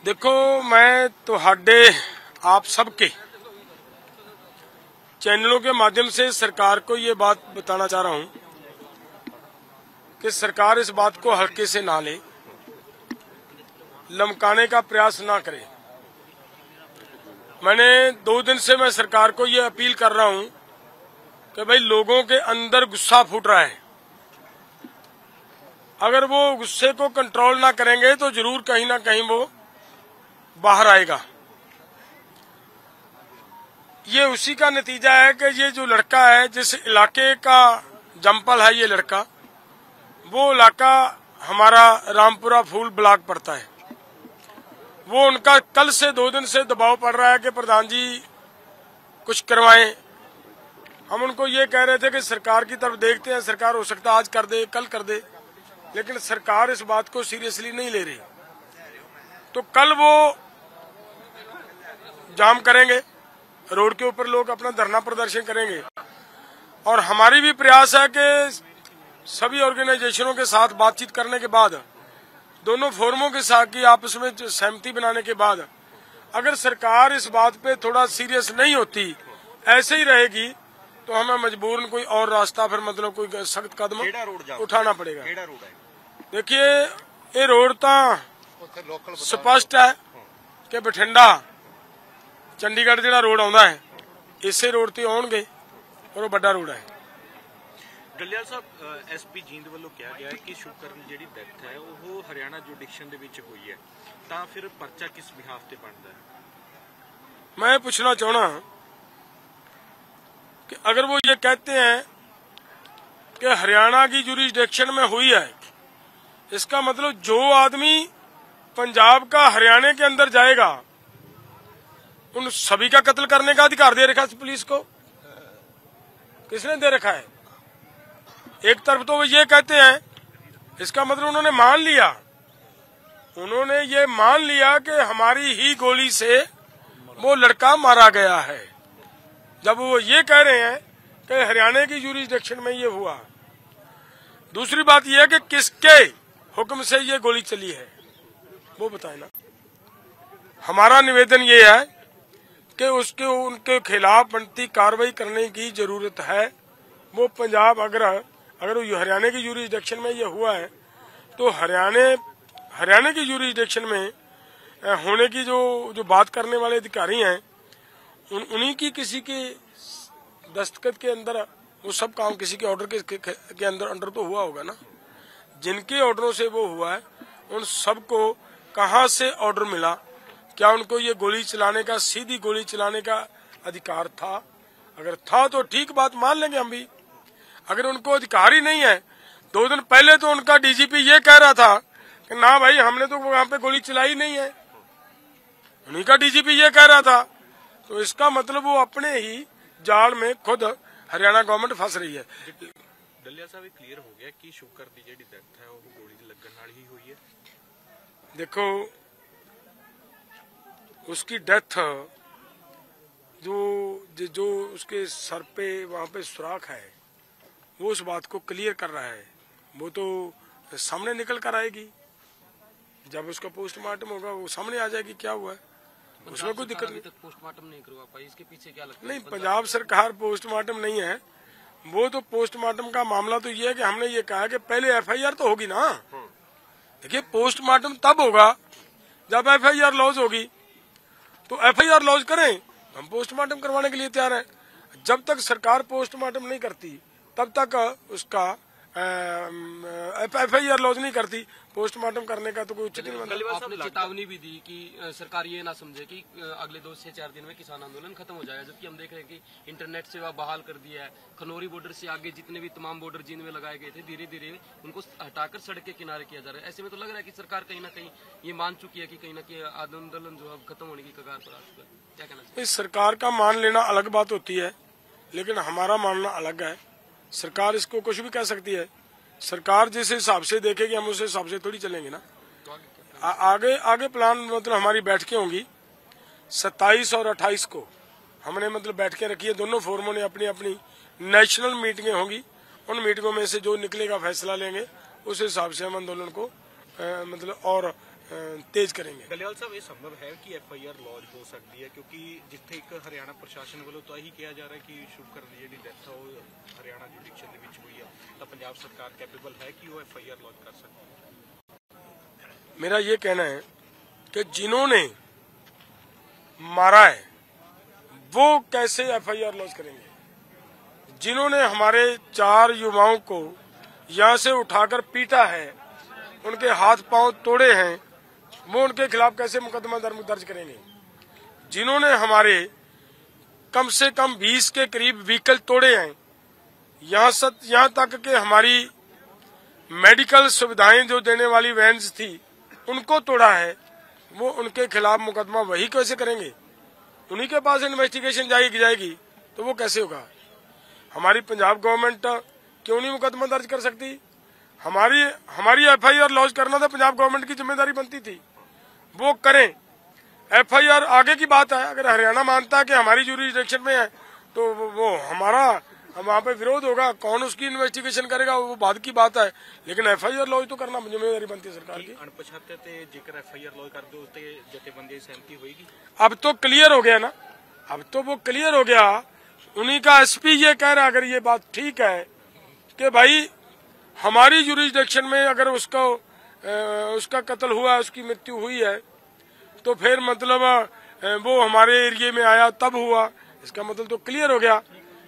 देखो, मैं तुहाडे आप सबके चैनलों के माध्यम से सरकार को ये बात बताना चाह रहा हूं कि सरकार इस बात को हल्के से ना ले, लमकाने का प्रयास ना करे। मैंने 2 दिन से मैं सरकार को ये अपील कर रहा हूं कि भाई लोगों के अंदर गुस्सा फूट रहा है, अगर वो गुस्से को कंट्रोल ना करेंगे तो जरूर कहीं ना कहीं वो बाहर आएगा। ये उसी का नतीजा है कि ये जो लड़का है, जिस इलाके का जम्पल है ये लड़का, वो इलाका हमारा रामपुरा फूल ब्लॉक पड़ता है। वो उनका कल से 2 दिन से दबाव पड़ रहा है कि प्रधान जी कुछ करवाएं। हम उनको ये कह रहे थे कि सरकार की तरफ देखते हैं, सरकार हो सकता है आज कर दे, कल कर दे, लेकिन सरकार इस बात को सीरियसली नहीं ले रही। तो कल वो जाम करेंगे, रोड के ऊपर लोग अपना धरना प्रदर्शन करेंगे, और हमारी भी प्रयास है कि सभी ऑर्गेनाइजेशनों के साथ बातचीत करने के बाद, दोनों फोरमों के साथ की आपस में सहमति बनाने के बाद, अगर सरकार इस बात पे थोड़ा सीरियस नहीं होती, ऐसे ही रहेगी, तो हमें मजबूरन कोई और रास्ता, फिर मतलब कोई सख्त कदम उठाना पड़ेगा। देखिए, ये रोड तो स्पष्ट है कि बठिंडा चंडीगढ़ जो रोड आता है, इसे रोड ते आउणगे, और वो बड़ा रोड है। डलियाल साहब, एसपी जींद वालों कहा गया है कि शुभकरण जी डेथ है वो हरियाणा जुडिक्शन दे विच हुई है, तां फिर परचा किस बिहाफ ते बनता है? मैं पूछना चाहना कि अगर वो ये कहते हैं कि हरियाणा की जुरिस्डिक्शन में हुई है, इसका मतलब जो आदमी पंजाब का हरियाणा के अंदर जाएगा, उन सभी का कत्ल करने का अधिकार दे रखा है पुलिस को। किसने दे रखा है? एक तरफ तो वो ये कहते हैं, इसका मतलब उन्होंने मान लिया कि हमारी ही गोली से वो लड़का मारा गया है। जब वो ये कह रहे हैं कि हरियाणा की जुरिस्डिक्शन में ये हुआ, दूसरी बात यह है कि किसके हुक्म से ये गोली चली है, वो बताए ना। हमारा निवेदन ये है कि उनके खिलाफ बनती कार्रवाई करने की जरूरत है। वो पंजाब अगर हरियाणा की जुरिस्डिक्शन में ये हुआ है, तो हरियाणा की जुरिस्डिक्शन में होने की जो बात करने वाले अधिकारी हैं, उन्हीं की किसी के दस्तखत के अंदर वो सब काम किसी के ऑर्डर के अंदर तो हुआ होगा ना। जिनके ऑर्डरों से वो हुआ है, उन सबको कहाँ से ऑर्डर मिला? क्या उनको ये गोली चलाने का, सीधी गोली चलाने का अधिकार था? अगर था तो ठीक, बात मान लेंगे हम भी। अगर उनको अधिकार ही नहीं है, 2 दिन पहले तो उनका डीजीपी ये कह रहा था कि ना भाई, हमने तो वहां पे गोली चलाई नहीं है, उन्हीं का डीजीपी ये कह रहा था। तो इसका मतलब वो अपने ही जाल में खुद हरियाणा गवर्नमेंट फंस रही है। डलिया साहब, क्लियर हो गया कि शुभकरण दी जेडी डेथ है वो गोली दी लगन नाल ही हुई है। देखो, उसकी डेथ जो उसके सर पे वहां पे सुराख है, वो उस बात को क्लियर कर रहा है। वो तो सामने निकल कर आएगी, जब उसका पोस्टमार्टम होगा वो सामने आ जाएगी क्या हुआ है, उसमें कोई दिक्कत नहीं। पोस्टमार्टम नहीं करवा पाई, इसके पीछे क्या लगता है? नहीं, पंजाब सरकार पोस्टमार्टम नहीं है, वो तो पोस्टमार्टम का मामला तो ये है कि हमने ये कहा कि पहले एफआईआर तो होगी ना। देखिए, पोस्टमार्टम तब होगा जब एफआईआर लॉज होगी, तो एफआईआर लॉज करें, हम पोस्टमार्टम करवाने के लिए तैयार हैं। जब तक सरकार पोस्टमार्टम नहीं करती, तब तक उसका एफआईआर लॉज नहीं करती, पोस्टमार्टम करने का तो कोई उचित नहीं बनता। आपने चेतावनी भी दी कि सरकार ये ना समझे कि अगले 2 से 4 दिन में किसान आंदोलन खत्म हो जाएगा, जबकि हम देख रहे हैं कि इंटरनेट सेवा बहाल कर दिया है। खनौरी बॉर्डर से आगे जितने भी तमाम बॉर्डर जिनमें लगाए गए थे, धीरे धीरे उनको हटाकर सड़क के किनारे किया जा रहा है। ऐसे में तो लग रहा है कि सरकार कहीं ना कहीं ये मान चुकी है कि कहीं ना कहीं आंदोलन जो अब खत्म होने की कगार पर आ चुका है। क्या कहना चाहिए? इस सरकार का मान लेना अलग बात होती है, लेकिन हमारा मानना अलग है। सरकार इसको कुछ भी कह सकती है, सरकार जिस हिसाब से देखेगी हम उस हिसाब से थोड़ी चलेंगे ना। आगे प्लान, मतलब हमारी बैठकें होंगी 27 और 28 को, हमने मतलब बैठकें रखी है। दोनों फोरमों ने अपनी अपनी नेशनल मीटिंगें होंगी, उन मीटिंगों में से जो निकलेगा फैसला लेंगे, उस हिसाब से हम आंदोलन को मतलब और तेज करेंगे। ਡੱਲੇਵਾਲ ਸਾਹਿਬ ਇਹ ਸੰਭਵ ਹੈ ਕਿ FIR ਲੌਜ ਹੋ ਸਕਦੀ ਹੈ ਕਿਉਂਕਿ ਜਿੱਥੇ ਇੱਕ ਹਰਿਆਣਾ ਪ੍ਰਸ਼ਾਸਨ ਵੱਲੋਂ ਤਾਂ ਇਹੀ ਕਿਹਾ ਜਾ ਰਿਹਾ ਕਿ ਸ਼ੁਭਕਰਨ ਦੀ ਜਿਹੜੀ ਡੈਥ ਹੈ ਉਹ ਹਰਿਆਣਾ ਜੁਡੀਸ਼ੀਅਲ ਦੇ ਵਿੱਚ ਹੋਈ ਹੈ ਤਾਂ ਪੰਜਾਬ ਸਰਕਾਰ ਕੈਪੇਬਲ ਹੈ ਕਿ ਉਹ FIR ਲੌਜ ਕਰ ਸਕਦੀ ਹੈ। मेरा ये कहना है कि जिन्होंने मारा है वो कैसे FIR लॉन्च करेंगे। जिन्होंने हमारे 4 युवाओं को यहाँ से उठाकर पीटा है, उनके हाथ पांव तोड़े हैं, वो उनके खिलाफ कैसे मुकदमा दर्ज करेंगे। जिन्होंने हमारे कम से कम 20 के करीब व्हीकल तोड़े हैं, यहाँ तक कि हमारी मेडिकल सुविधाएं जो देने वाली वैन्स थी उनको तोड़ा है, वो उनके खिलाफ मुकदमा वही कैसे करेंगे। उन्हीं के पास इन्वेस्टिगेशन जाएगी तो वो कैसे होगा। हमारी पंजाब गवर्नमेंट क्यों नहीं मुकदमा दर्ज कर सकती। हमारी FIR लॉन्च करना तो पंजाब गवर्नमेंट की जिम्मेदारी बनती थी, वो करें। FIR आगे की बात है, अगर हरियाणा मानता है कि हमारी जुरिसडिक्शन में है तो वो हमारा वहाँ पे विरोध होगा, कौन उसकी इन्वेस्टिगेशन करेगा वो बाद की बात है, लेकिन FIR लॉन्च तो करना जिम्मेदारी बनती है सरकार की। अणपछाते ते जेकर FIR लॉन्च कर दो तो जथेबंदी सहमति होगी। अब तो क्लियर हो गया ना, अब तो वो क्लियर हो गया। उन्हीं का SP ये कह रहा है, अगर ये बात ठीक है कि भाई हमारी जुरिसडिक्शन में अगर उसका कत्ल हुआ, उसकी मृत्यु हुई है, तो फिर मतलब वो हमारे एरिया में आया तब हुआ, इसका मतलब तो क्लियर हो गया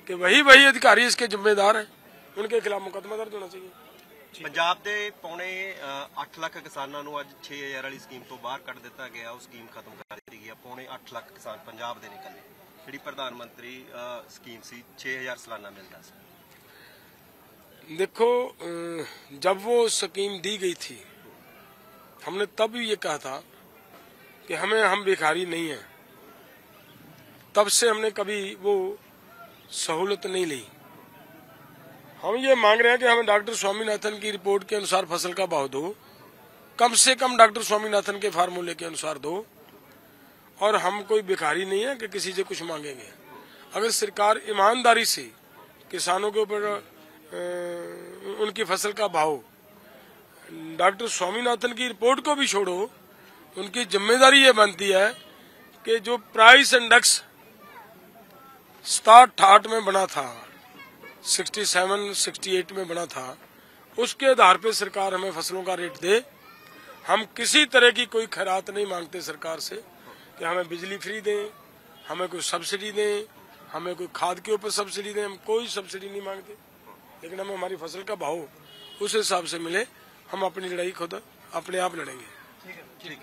कि वही अधिकारी इसके जिम्मेदार हैं, उनके खिलाफ मुकदमा दर्ज होना चाहिए। ਪੰਜਾਬ ਦੇ ਪੌਣੇ 8 ਲੱਖ ਕਿਸਾਨਾਂ ਨੂੰ ਅੱਜ 6000 ਵਾਲੀ ਸਕੀਮ ਤੋਂ ਬਾਹਰ ਕੱਢ ਦਿੱਤਾ ਗਿਆ। ਉਹ ਸਕੀਮ ਖਤਮ ਕਰ ਦਿੱਤੀ ਗਈ ਹੈ। ਪੌਣੇ 8 ਲੱਖ ਕਿਸਾਨ ਪੰਜਾਬ ਦੇ ਨਿਕਲੇ, ਜਿਹੜੀ ਪ੍ਰਧਾਨ ਮੰਤਰੀ ਸਕੀਮ ਸੀ 6000 ਸਾਲਾਨਾ ਮਿਲਦਾ ਸੀ। देखो, जब वो स्कीम दी गई थी हमने तब भी ये कहा था कि हम भिखारी नहीं हैं। तब से हमने कभी वो सहूलत नहीं ली। हम ये मांग रहे हैं कि हमें डॉक्टर स्वामीनाथन की रिपोर्ट के अनुसार फसल का भाव दो, कम से कम डॉक्टर स्वामीनाथन के फार्मूले के अनुसार दो, और हम कोई भिखारी नहीं है कि किसी से कुछ मांगेंगे। अगर सरकार ईमानदारी से किसानों के ऊपर उनकी फसल का भाव, डॉक्टर स्वामीनाथन की रिपोर्ट को भी छोड़ो, उनकी जिम्मेदारी ये बनती है कि जो प्राइस इंडेक्स 67-68 में बना था, 67-68 में बना था, उसके आधार पे सरकार हमें फसलों का रेट दे। हम किसी तरह की कोई खैरात नहीं मांगते सरकार से कि हमें बिजली फ्री दें, हमें कोई सब्सिडी दें, हमें कोई खाद के ऊपर सब्सिडी दें, हम कोई सब्सिडी नहीं मांगते, लेकिन हमें हमारी फसल का भाव उस हिसाब से मिले। हम अपनी लड़ाई खुद अपने आप लड़ेंगे।